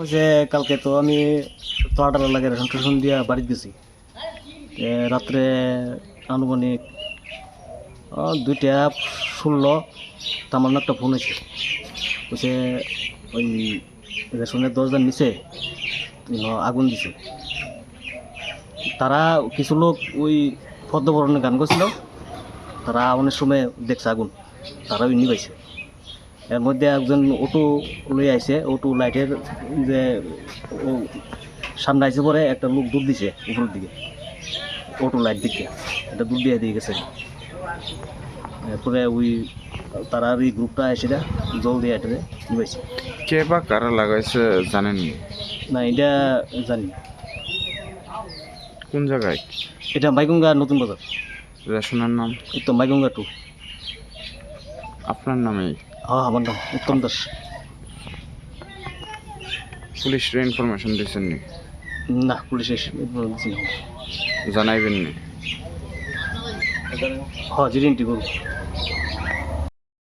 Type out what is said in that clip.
যে কালকে তো আমি তোলাটার লাগে রেশন টেশন দিয়া বাড়িতে গেছি রাত্রে আনুমানিক 2:16 তার একটা ফোন হয়েছে বলছে ওই রেশনের দরজার নিচে আগুন দিছে। তারা কিছু লোক ওই পদ্মবরণে গান করছিল, তারা অনেক সময় দেখছে আগুন, তারা ওই নিবাইছে। এর মধ্যে একজন অটো লই আইছে, অটো লাইটের যে ও সামনে আইসে পরে একটা লোক দূর দিছে উপরের দিকে, অটো লাইট দিকে এটা দূর দিয়ে গেছে। এরপরে ওই তারা ওই গ্রুপটা এসে জল দিয়ে এটা নিবাইছে। কে বা কারা লাগাইছে জানেন না, এটা জানি না। কোন জায়গায়? এটা মাইগঙ্গা নতুন বাজার, রেশনের নাম? তো মাইগঙ্গা 2। আপনার নামেই? হ্যাঁ, আমার নাম উত্তম দাস। পুলিশের ইনফরমেশন দিয়েছেন নি? না, পুলিশ এসে জানাইবেন নি? হ্যাঁ, জিরিনটি করবো।